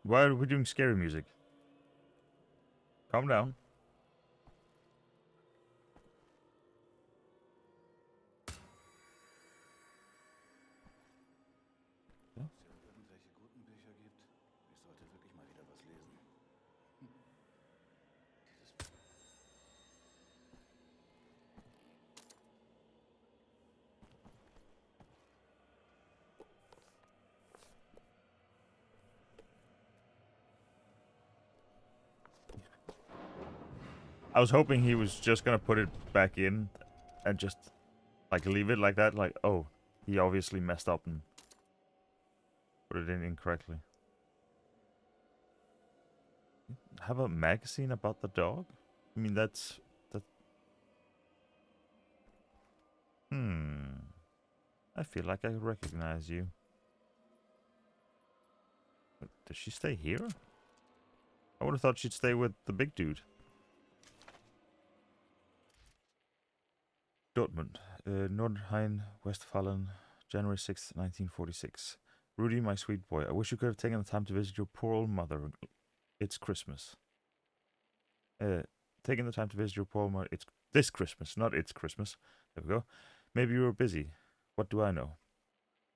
Why are we doing scary music? Calm down. Ja? Irgendwelche guten Bücher gibt. Ich sollte wirklich mal wieder was lesen. Dieses I was hoping he was just gonna put it back in and just like leave it like that. Like, oh, he obviously messed up and put it in incorrectly. Have a magazine about the dog? I mean, that's that. I feel like I recognize you. Does she stay here? I would have thought she'd stay with the big dude. Dortmund, Nordrhein-Westfalen, January 6th, 1946. Rudy, my sweet boy, I wish you could have taken the time to visit your poor old mother. It's Christmas. Taking the time to visit your poor mother. It's this Christmas, not it's Christmas. There we go. Maybe you were busy. What do I know?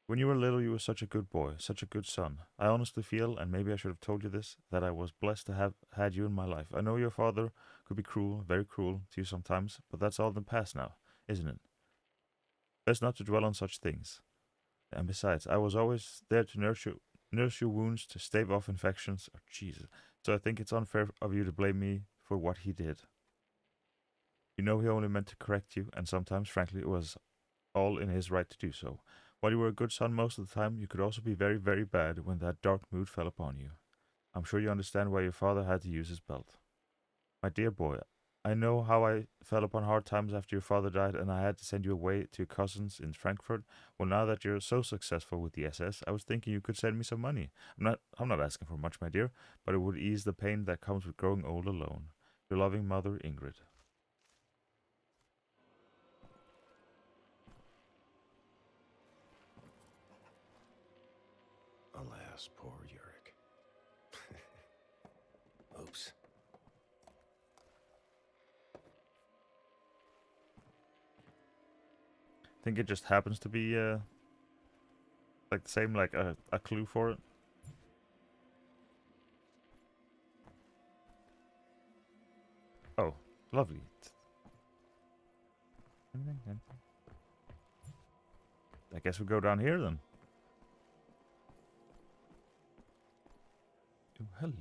When you were little, you were such a good boy, such a good son. I honestly feel, and maybe I should have told you this, that I was blessed to have had you in my life. I know your father could be cruel, very cruel to you sometimes, but that's all in the past now, isn't it? Best not to dwell on such things. And besides, I was always there to nurse your wounds, to stave off infections. Oh, Jesus. So I think it's unfair of you to blame me for what he did. You know he only meant to correct you, and sometimes, frankly, it was all in his right to do so. While you were a good son most of the time, you could also be very, very bad when that dark mood fell upon you. I'm sure you understand why your father had to use his belt. My dear boy, I know how I fell upon hard times after your father died, and I had to send you away to your cousins in Frankfurt. Well, now that you're so successful with the SS, I was thinking you could send me some money. I'm not asking for much, my dear, but it would ease the pain that comes with growing old alone. Your loving mother, Ingrid. Alas, poor Yurik. Oops. I think it just happens to be like the same, like a clue for it. Oh, lovely. I guess we go down here then. Oh, hello.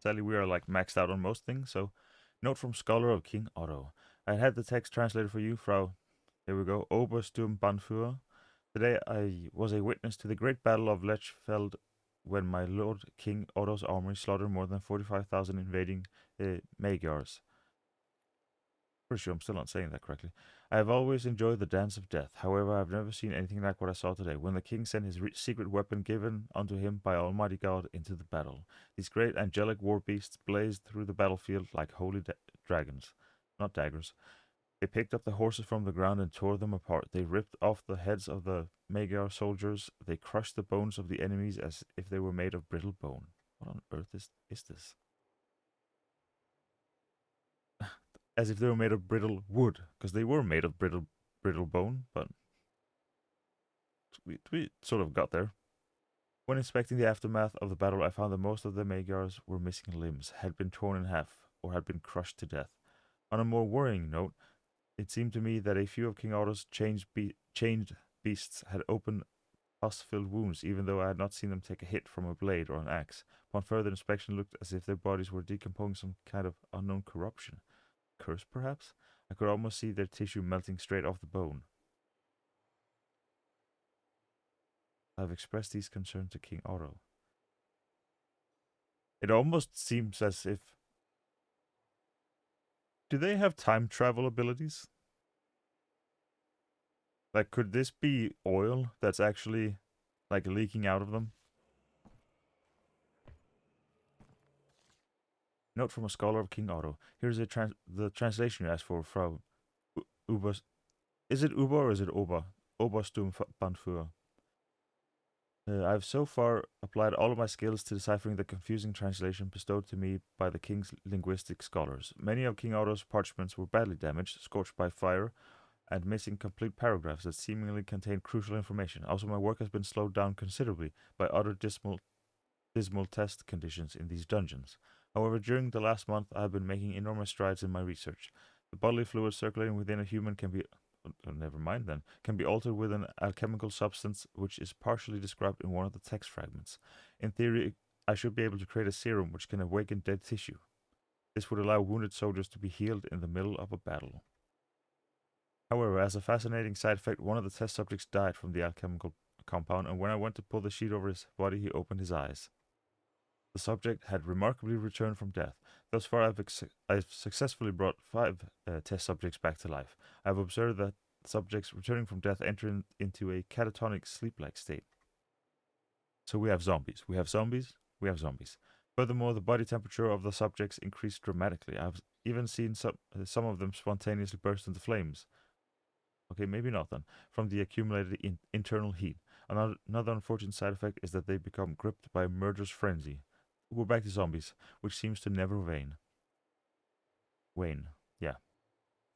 Sadly, we are like maxed out on most things, so note from Scholar of King Otto. I had the text translated for you, Frau. Here we go. Obersturmbannführer. Today I was a witness to the great battle of Lechfeld when my lord King Otto's army slaughtered more than 45,000 invading Magyars. Pretty sure I'm still not saying that correctly. I have always enjoyed the dance of death. However, I have never seen anything like what I saw today, when the king sent his secret weapon given unto him by Almighty God into the battle. These great angelic war beasts blazed through the battlefield like holy dragons, not daggers. They picked up the horses from the ground and tore them apart. They ripped off the heads of the Magyar soldiers. They crushed the bones of the enemies as if they were made of brittle bone. What on earth is this? As if they were made of brittle wood, because they were made of brittle bone, but we sort of got there. When inspecting the aftermath of the battle, I found that most of the Magyars were missing limbs, had been torn in half, or had been crushed to death. On a more worrying note, it seemed to me that a few of King Otto's chained beasts had open pus-filled wounds, even though I had not seen them take a hit from a blade or an axe. Upon further inspection, it looked as if their bodies were decomposing some kind of unknown corruption. Curse, perhaps? I could almost see their tissue melting straight off the bone. I have expressed these concerns to King Otto. It almost seems as if. Do they have time travel abilities? Like, could this be oil that's actually, like, leaking out of them? Note from a scholar of King Otto. Here's the translation you asked for, Frau Uber. Is it Uber or is it Ober? Obersturmbannführer. I've so far applied all of my skills to deciphering the confusing translation bestowed to me by the king's linguistic scholars. Many of King Otto's parchments were badly damaged, scorched by fire, and missing complete paragraphs that seemingly contain crucial information. Also, my work has been slowed down considerably by utter dismal test conditions in these dungeons. However, during the last month, I have been making enormous strides in my research. The bodily fluid circulating within a human can be never mind then, can be altered with an alchemical substance which is partially described in one of the text fragments. In theory, I should be able to create a serum which can awaken dead tissue. This would allow wounded soldiers to be healed in the middle of a battle. However, as a fascinating side effect, one of the test subjects died from the alchemical compound, and when I went to pull the sheet over his body, he opened his eyes. The subject had remarkably returned from death. Thus far, I've successfully brought 5 test subjects back to life. I have observed that subjects returning from death enter into a catatonic sleep-like state. So we have zombies. We have zombies. We have zombies. Furthermore, the body temperature of the subjects increased dramatically. I've even seen some of them spontaneously burst into flames. Okay, maybe not then. From the accumulated internal heat. Another unfortunate side effect is that they become gripped by a murderous frenzy. We're back to zombies, which seems to never wane. Yeah.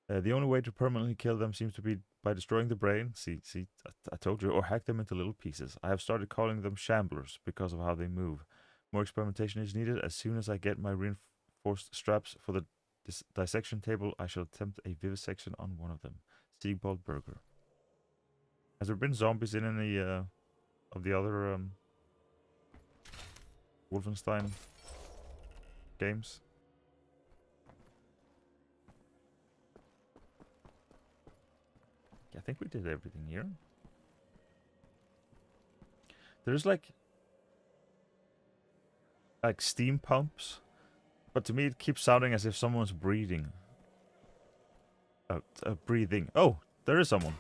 The only way to permanently kill them seems to be by destroying the brain. See, I told you, or hack them into little pieces. I have started calling them shamblers because of how they move. More experimentation is needed. As soon as I get my reinforced straps for the dissection table, I shall attempt a vivisection on one of them. Siegbold Burger. Has there been zombies in any of the other Wolfenstein games? I think we did everything here. There's like steam pumps, but to me it keeps sounding as if someone's breathing. Breathing. Oh, there is someone.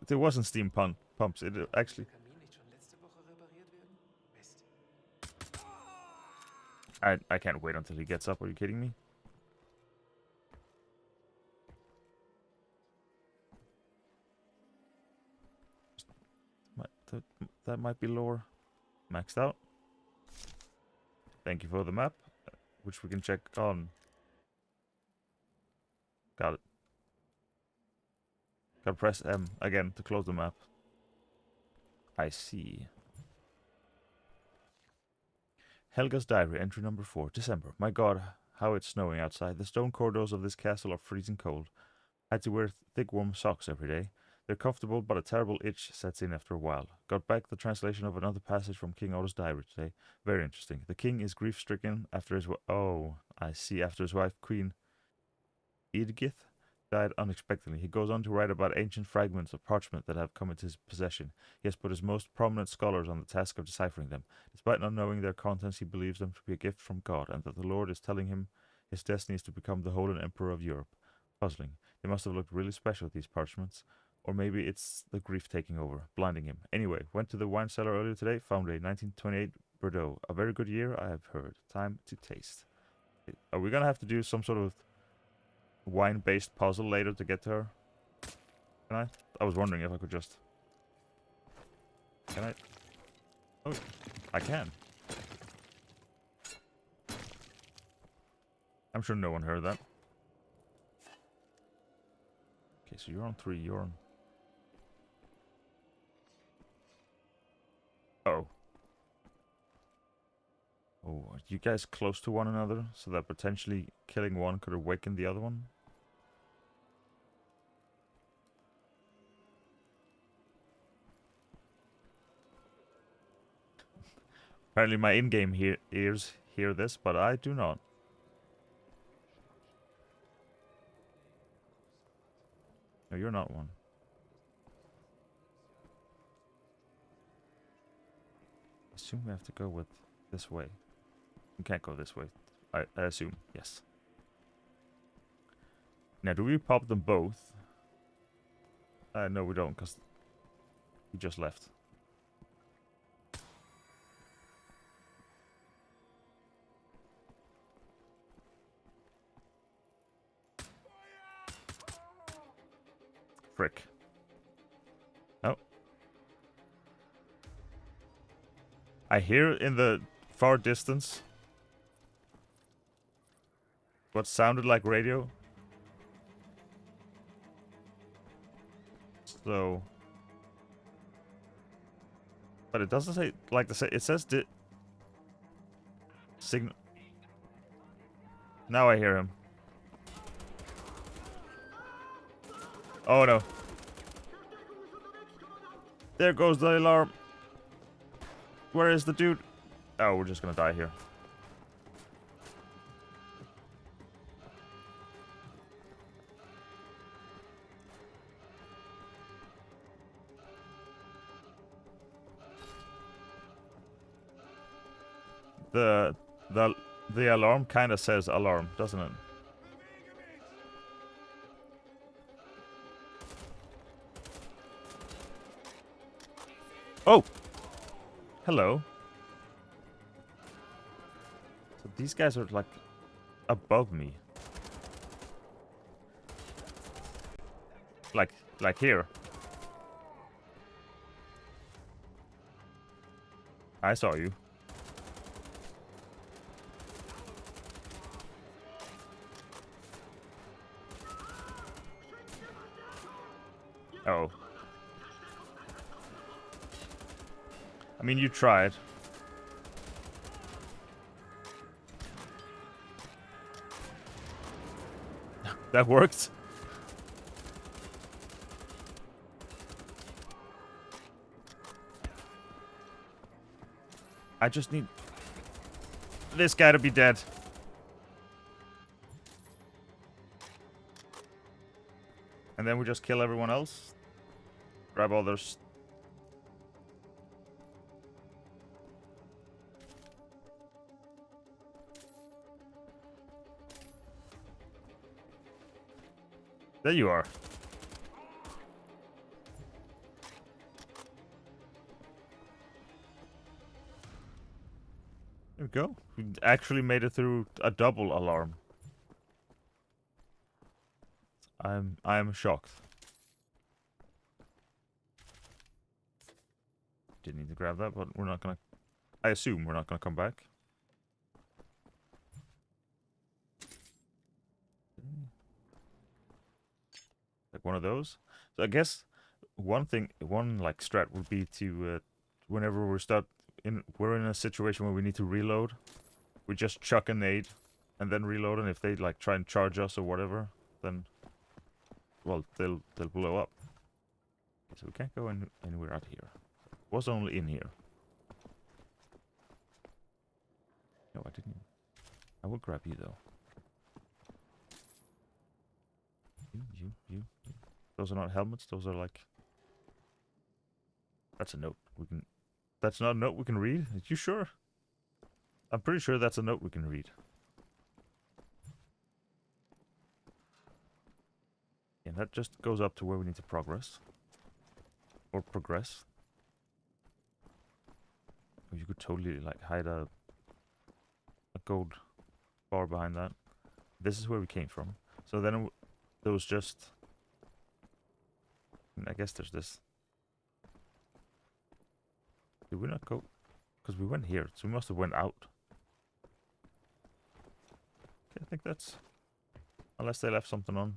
There wasn't steam pumps. It actually. I can't wait until he gets up. Are you kidding me? That might be lore. Maxed out. Thank you for the map, which we can check on. Got it. Gotta press M again to close the map. I see. Helga's diary, entry number 4, December. My god, how it's snowing outside. The stone corridors of this castle are freezing cold. I had to wear thick warm socks every day. They're comfortable, but a terrible itch sets in after a while. Got back the translation of another passage from King Otto's diary today. Very interesting. The king is grief-stricken after his after his wife Queen Edgith died unexpectedly. He goes on to write about ancient fragments of parchment that have come into his possession. He has put his most prominent scholars on the task of deciphering them. Despite not knowing their contents, he believes them to be a gift from God, and that the Lord is telling him his destiny is to become the Holy Emperor of Europe. Puzzling. They must have looked really special, these parchments. Or maybe it's the grief taking over, blinding him. Anyway, went to the wine cellar earlier today, found a 1928 Bordeaux. A very good year, I have heard. Time to taste. Are we gonna have to do some sort of wine-based puzzle later to get to her? Can I? I was wondering if I could just... Can I? Oh, I can. I'm sure no one heard that. Okay, so you're on 3, you're on... Oh. Oh, are you guys close to one another so that potentially killing one could awaken the other one? Apparently my in-game ears hear this, but I do not. No, you're not one. I assume we have to go with this way. We can't go this way. I assume, yes. Now, do we pop them both? No, we don't, because he just left. Frick. I hear in the far distance what sounded like radio. So, but it doesn't say like the it says signal. Now I hear him. Oh no. There goes the alarm. Where is the dude? Oh, we're just gonna die here. The the alarm kind of says alarm, doesn't it? Oh! Hello. So these guys are like above me. Like here. I saw you. Oh. I mean, you tried. That worked. I just need this guy to be dead. And then we just kill everyone else. Grab all their There you are. There we go. We actually made it through a double alarm. I'm shocked. Didn't need to grab that, but we're not gonna. I assume we're not gonna come back. Like one of those. So I guess one like strat would be to whenever we're in a situation where we need to reload, we just chuck a nade and then reload, and if they like try and charge us or whatever, then well they'll blow up. So we can't go anywhere out here. It was only in here. No, I didn't. I will grab you though. You. Those are not helmets. Those are like. That's a note. We can. That's not a note we can read. Are you sure? I'm pretty sure that's a note we can read. And that just goes up to where we need to progress. Or progress. Oh, you could totally like hide a gold bar behind that. This is where we came from. So then there was just. I guess there's this. Did we not go? Because we went here, so we must have went out. Okay, I think that's... Unless they left something on.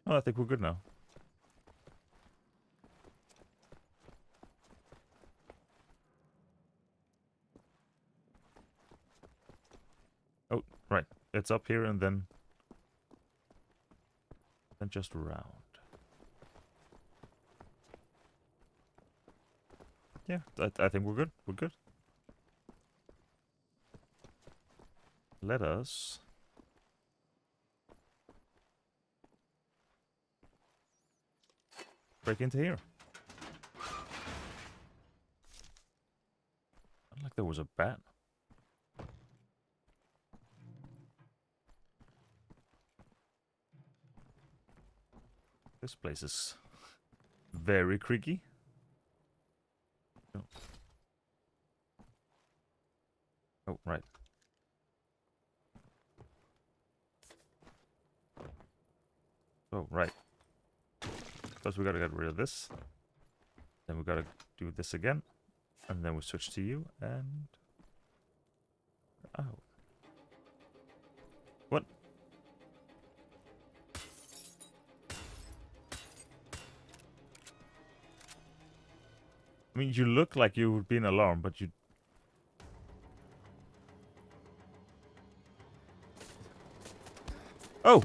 Oh, I think we're good now. Oh, right. It's up here and then just around. Yeah, I think we're good. We're good. Let us... break into here. Not like there was a bat. This place is very creaky. Oh, oh right. Oh, right. Plus we gotta get rid of this. Then we gotta do this again. And then we switch to you and... Oh. What? I mean, you look like you would be an alarm, but you... Oh!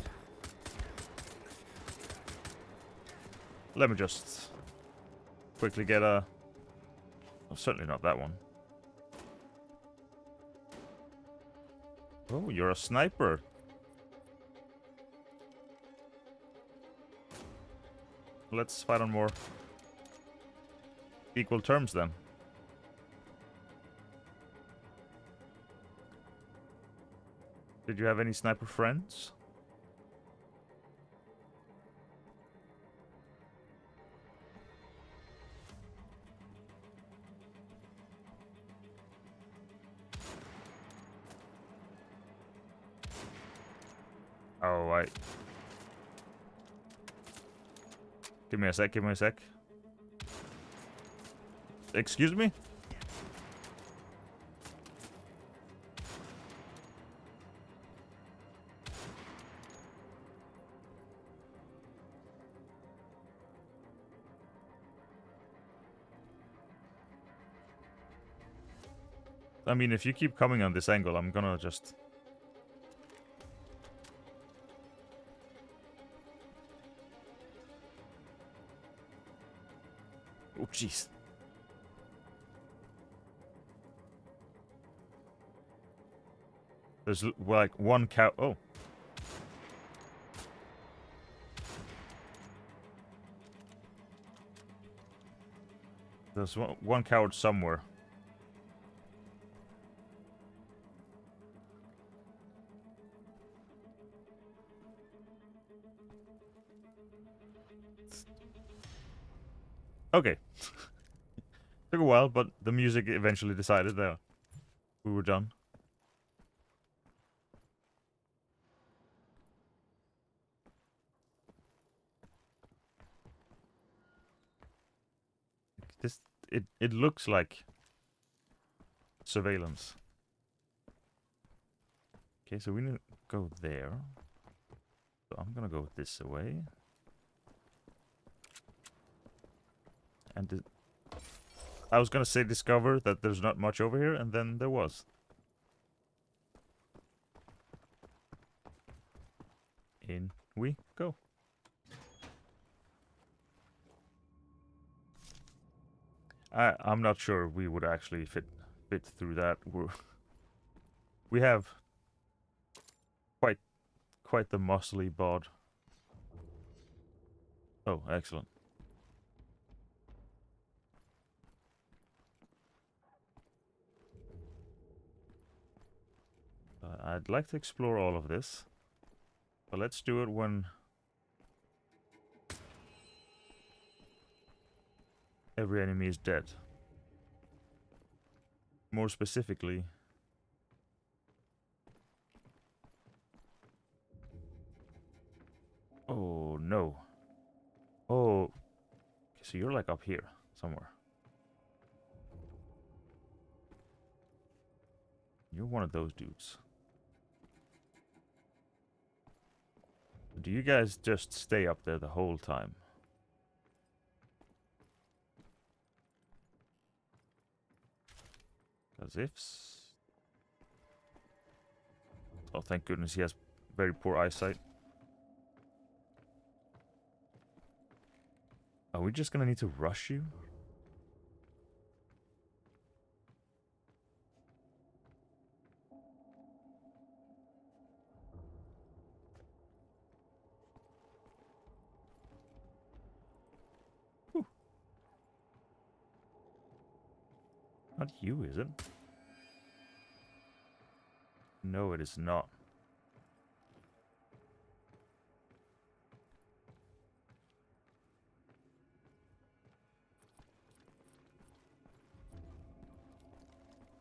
Let me just quickly get a... Oh, certainly not that one. Oh, you're a sniper. Let's fight on more equal terms then. Did you have any sniper friends? Oh, right. Give me a sec, give me a sec. Excuse me? I mean, if you keep coming on this angle, I'm gonna just... Oh, jeez. There's like one cow... Oh. There's one coward somewhere. Okay. Took a while, but the music eventually decided that we were done. It looks like surveillance. Okay, so we need to go there. So I'm gonna go this way. And I was gonna say discover that there's not much over here, and then there was. In we go. I'm not sure we would actually fit through that. We have quite the muscly bod. Oh, excellent. I'd like to explore all of this, but let's do it when every enemy is dead. More specifically, oh no. Oh, so you're like up here somewhere. You're one of those dudes. Do you guys just stay up there the whole time? Because if... Oh, thank goodness he has very poor eyesight. Are we just gonna need to rush you? Whew. Not you, is it? No, it is not.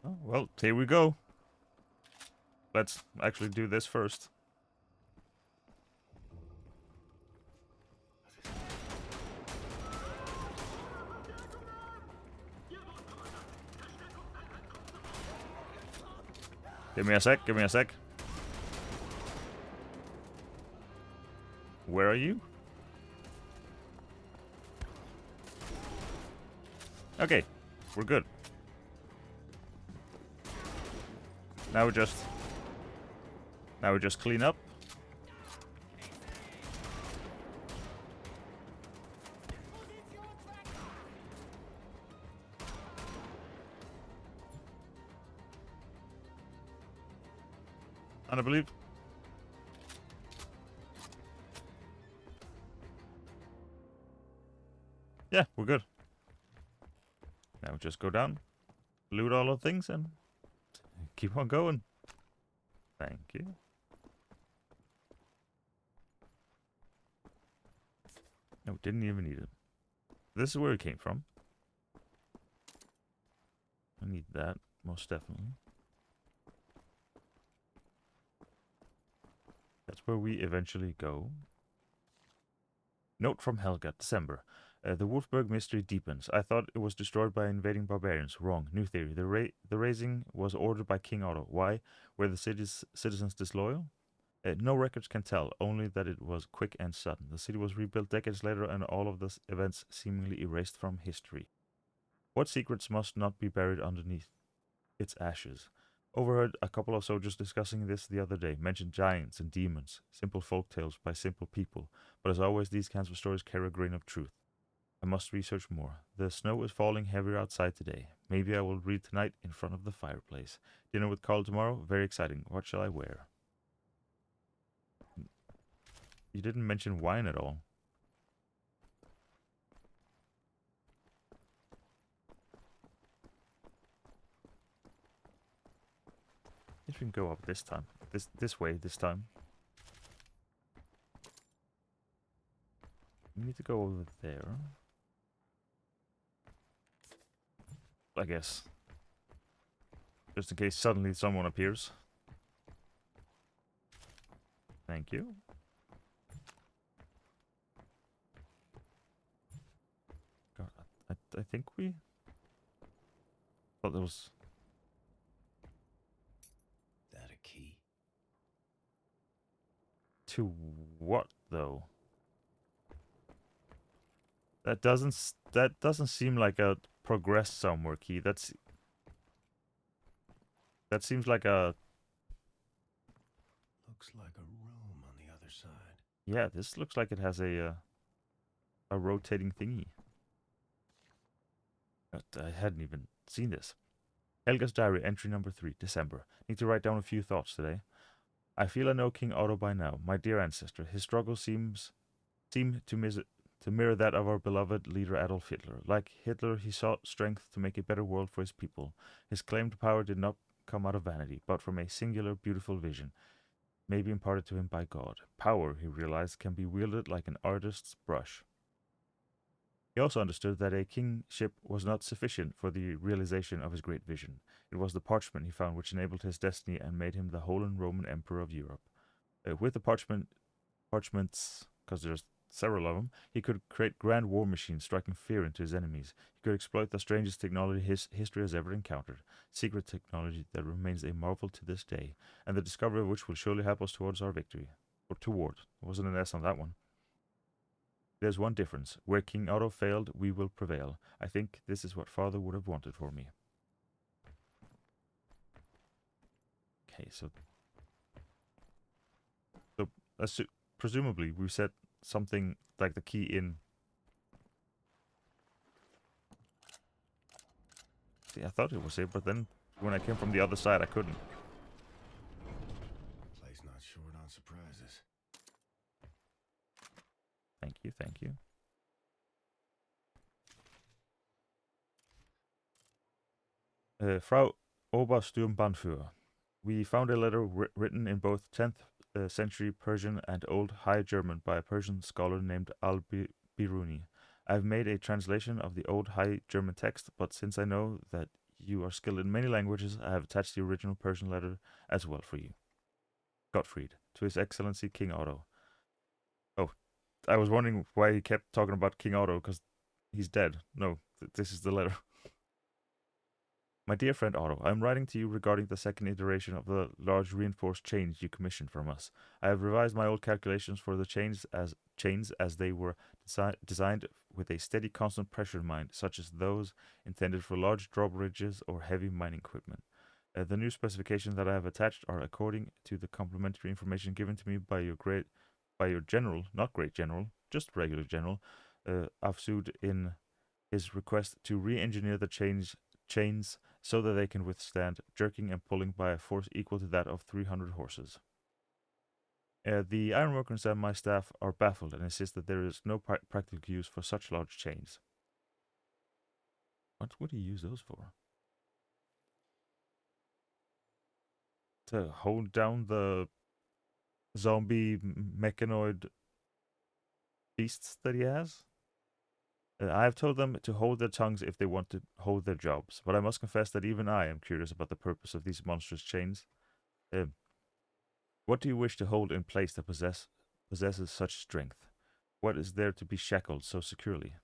Oh, well, here we go. Let's actually do this first. Give me a sec, give me a sec. Where are you? Okay, we're good. Now we just clean up. And I believe. Yeah, we're good. Now just go down, loot all the things, and keep on going. Thank you. No, didn't even need it. This is where it came from. I need that, most definitely. That's where we eventually go. Note from Helga, December. The Wolfberg mystery deepens. I thought it was destroyed by invading barbarians. Wrong. New theory. The raising was ordered by King Otto. Why? Were the city's citizens disloyal? No records can tell, only that it was quick and sudden. The city was rebuilt decades later and all of the events seemingly erased from history. What secrets must not be buried underneath its ashes? Overheard a couple of soldiers discussing this the other day, mentioned giants and demons, simple folk tales by simple people, but as always these kinds of stories carry a grain of truth. I must research more. The snow is falling heavier outside today. Maybe I will read tonight in front of the fireplace. Dinner with Carl tomorrow? Very exciting. What shall I wear? You didn't mention wine at all. Guess we can go up this time. This way this time. We need to go over there. I guess. Just in case suddenly someone appears. Thank you. God, I think we thought there was That a key? to what though? That doesn't seem like a progress somewhere key. That seems like a. Looks like a room on the other side. Yeah, this looks like it has a rotating thingy. But I hadn't even seen this. Helga's diary, entry number 3, December. Need to write down a few thoughts today. I feel I know King Otto by now, my dear ancestor. His struggle seem to mirror that of our beloved leader Adolf Hitler. Like Hitler, he sought strength to make a better world for his people. His claim to power did not come out of vanity, but from a singular, beautiful vision, maybe imparted to him by God. Power, he realized, can be wielded like an artist's brush. He also understood that a kingship was not sufficient for the realization of his great vision. It was the parchment he found which enabled his destiny and made him the Holy Roman Emperor of Europe. With the parchments, because there's several of them, he could create grand war machines, striking fear into his enemies. He could exploit the strangest technology history has ever encountered, secret technology that remains a marvel to this day, and the discovery of which will surely help us towards our victory. Or toward. There wasn't an S on that one. There's one difference. Where King Otto failed, we will prevail. I think this is what Father would have wanted for me. Okay, so presumably we set something like the key in. See, I thought it was it, but then when I came from the other side, I couldn't. Place not short on surprises. Thank you, thank you. Frau Obersturmbannführer. We found a letter written in both 10th century Persian and Old High German by a Persian scholar named Al-Biruni. I've made a translation of the Old High German text, but since I know that you are skilled in many languages, I have attached the original Persian letter as well for you. Gottfried, to His Excellency King Otto. Oh, I was wondering why he kept talking about King Otto, because he's dead. No, this is the letter. My dear friend Otto, I am writing to you regarding the second iteration of the large reinforced chains you commissioned from us. I have revised my old calculations for the chains as they were designed with a steady constant pressure in mind, such as those intended for large drawbridges or heavy mining equipment. The new specifications that I have attached are according to the complementary information given to me by your general, not great general, just regular general, Afsud in his request to re-engineer the chains so that they can withstand jerking and pulling by a force equal to that of 300 horses. The ironworkers and my staff are baffled and insist that there is no practical use for such large chains. What would he use those for? To hold down the zombie mechanoid beasts that he has? I have told them to hold their tongues if they want to hold their jobs, but I must confess that even I am curious about the purpose of these monstrous chains. What do you wish to hold in place that possesses such strength? What is there to be shackled so securely?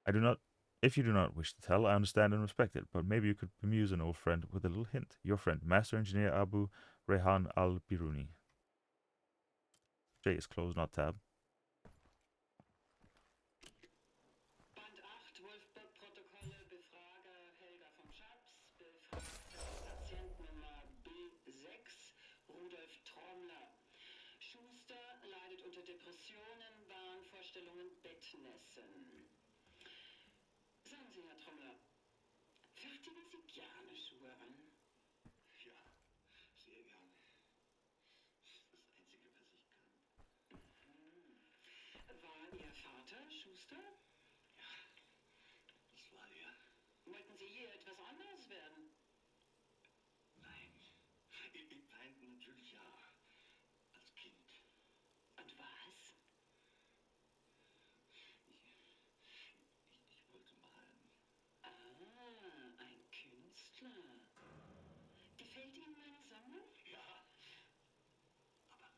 I do not. If you do not wish to tell, I understand and respect it, but maybe you could amuse an old friend with a little hint. Your friend, Master Engineer Abu Rehan al-Biruni. J is closed, not tab. Band 8, Wolfburg-Protokolle, Befrager Helga von Schabbs, befragte Patientnummer B6, Rudolf Trommler. Schuster leidet unter Depressionen, Wahnvorstellungen, Bettnässen. Sagen Sie, Herr Trommler, fertigen Sie gerne Schuhe an? Ja, sehr gerne. Das ist das Einzige, was ich kann. War Ihr Vater Schuster? Ja, das war er. Wollten Sie je etwas anderes werden? Nein. Nein, natürlich ja. Als Kind. Und was? Ich wollte malen. Ah, ein Künstler. Gefällt Ihnen meine Sammlung? Ja. Aber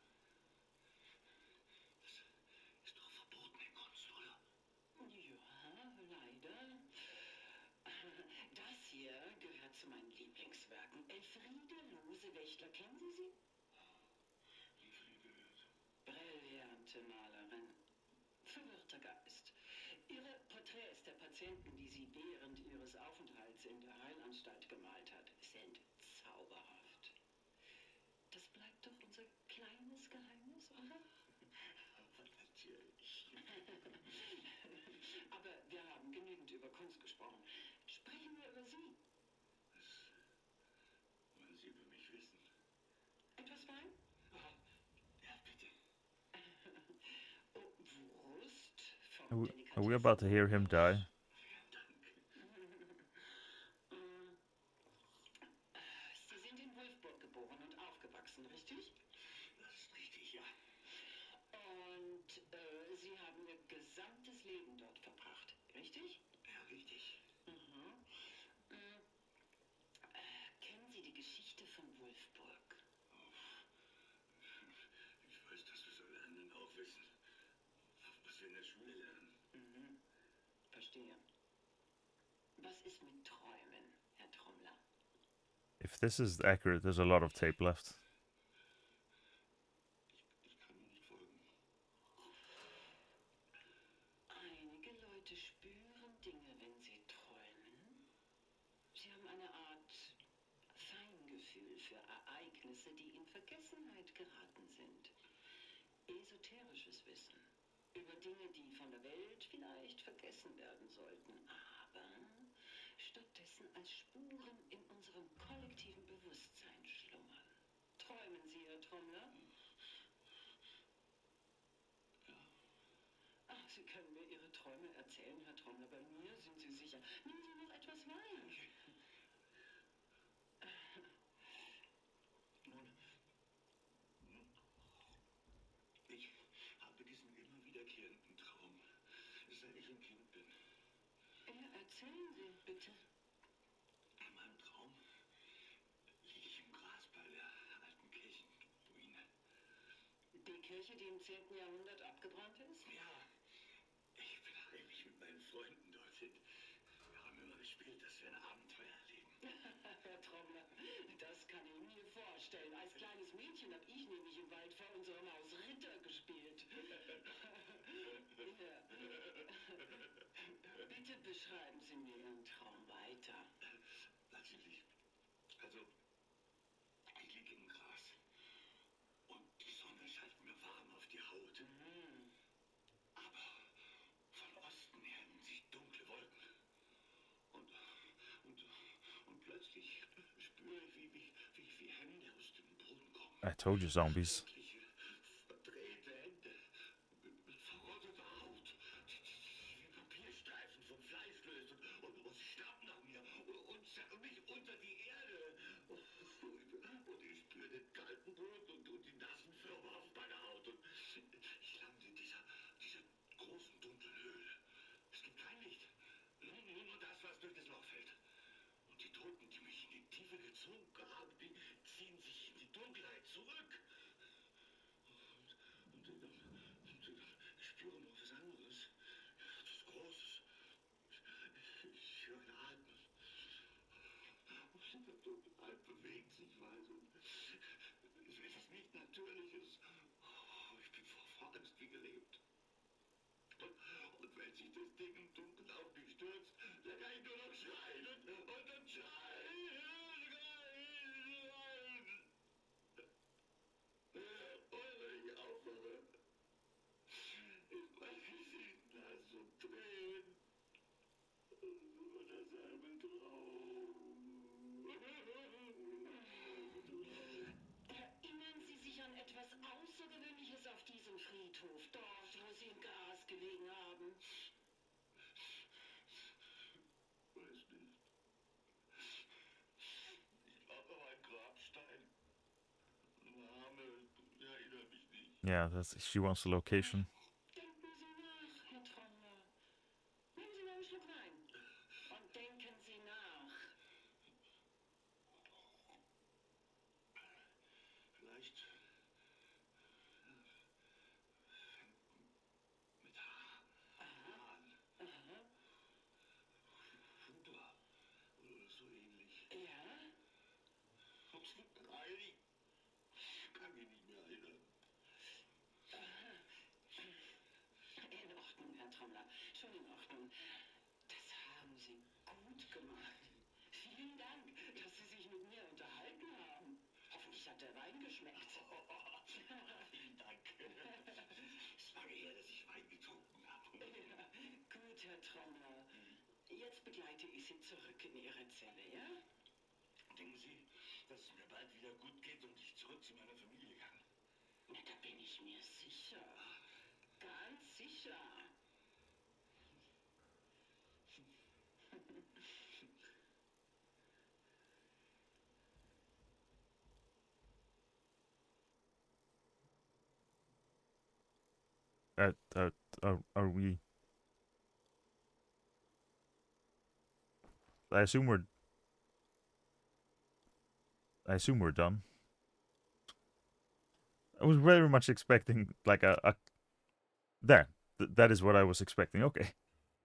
das ist doch verboten in Kunst, oder? Ja, leider. Das hier gehört zu meinen Lieblingswerken. Elfriede Losewächtler, kennen Sie sie? Nie von ihr gehört. Brillante Malerin. Verwirrter Geist. Ihre Porträts der Patienten, die sie während ihres Aufenthalts in der Heilanstalt gemalt hat, sind zauberhaft. Das bleibt doch unser kleines Geheimnis, oder? Aber natürlich. Aber wir haben genügend über Kunst gesprochen. Sprechen wir über Sie. Was wollen Sie über mich wissen? Etwas Wein? Ja, bitte. Oh, Wurst vom Are we about to hear him die? Vielen Dank. Sie sind in Wolfburg geboren und aufgewachsen, richtig? Das ist richtig, ja. Und Sie haben Ihr gesamtes Leben dort verbracht, richtig? Ja, richtig. Mhm. Kennen Sie die Geschichte von Wolfburg? Ich weiß, dass wir so Lernenden auch wissen, was wir in der Schule lernen. Mhm. Verstehe. Was ist mit Träumen, Herr Trommler? If this is accurate, there's a lot of tape left. Ich kann Ihnen nicht folgen. Einige Leute spüren Dinge, wenn sie träumen. Sie haben eine Art Feingefühl für Ereignisse, die in Vergessenheit geraten sind. Esoterisches Wissen über Dinge, die von der Welt vielleicht vergessen werden sollten, aber stattdessen als Spuren in unserem kollektiven Bewusstsein schlummern. Träumen Sie, Herr Trommler? Ja. Ach, Sie können mir Ihre Träume erzählen, Herr Trommler. Bei mir sind Sie sicher. Nehmen Sie noch etwas Wein. Nun, ich habe diesen immer wiederkehrenden Traum, seit ich ein Kind bin. Ja, erzählen Sie, bitte. In meinem Traum liege ich im Gras bei der alten Kirchenruine. Die Kirche, die im 10. Jahrhundert abgebrannt ist? Ja, ich bin heimlich mit meinen Freunden dorthin. Wir haben immer gespielt, dass wir ein Abenteuer erleben. vorstellen. Als kleines Mädchen habe ich nämlich im Wald vor unserem Haus Ritter gespielt. Ja. Bitte beschreiben Sie mir Ihren Traum weiter. Natürlich. Also, ich liege im Gras. Und die Sonne scheint mir warm auf die Haut. Mhm. Aber von Osten hemmen sich dunkle Wolken. Und, und, und plötzlich spüre ich, wie Hände aus dem Boden kommen. I told you, zombies. Schreckliche, verdrehte Hände mit verrotteter Haut, die wie Papierstreifen vom Fleisch löst und sie schnappen nach mir und zerren mich unter die Erde. Und ich spüre den kalten Boden und die nassen Würmer auf meiner Haut. Und ich lande in dieser großen, dunklen Höhle. Es gibt kein Licht. Nur das, was durch das Loch fällt. Und die Toten, die mich in die Tiefe gezogen haben, die ziehen sich in die Dunkelheit zurück. Und ich spüre noch was anderes. Etwas Großes. Ich höre ihn atmen. Und in der Dunkelheit bewegt sich was. Und es ist etwas nicht Natürliches. Oh, ich bin vor Angst wie gelähmt. Und wenn sich das Ding im Dunkeln auf mich stürzt, dann kann ich nur noch schreien und schreien. Und wenn ich aufwache, ist mein Gesicht nass und Tränen. Und das ist ein Traum. Erinnern Sie sich an etwas Außergewöhnliches auf diesem Friedhof, dort, wo Sie im Gras gelegen haben? Weiß nicht. Ich glaube noch ein Grabstein. Name erinnert mich nicht. Yeah, she wants the location. Denken Sie nach, Herr Trommler. Nehmen Sie mal einen Schluck Wein. Und denken Sie nach. Vielleicht mit Haaren. Aha. Puder oder so ähnlich. Ja? Nein, ich kann mich nicht mehr erinnern. In Ordnung, Herr Trommler. Schon in Ordnung. Das haben Sie gut gemacht. Vielen Dank, dass Sie sich mit mir unterhalten haben. Hoffentlich hat der Wein geschmeckt. Vielen Dank. Es ist lange her, dass ich Wein getrunken habe. Ja, gut, Herr Trommler. Jetzt begleite ich Sie zurück in Ihre Zelle, ja? Denken Sie, dass es mir bald wieder gut geht und ich zurück zu meiner Familie kann? Na, da bin ich mir sicher. Ganz sicher. Are we? I assume we're done. I was very much expecting like a there. That is what I was expecting. Okay.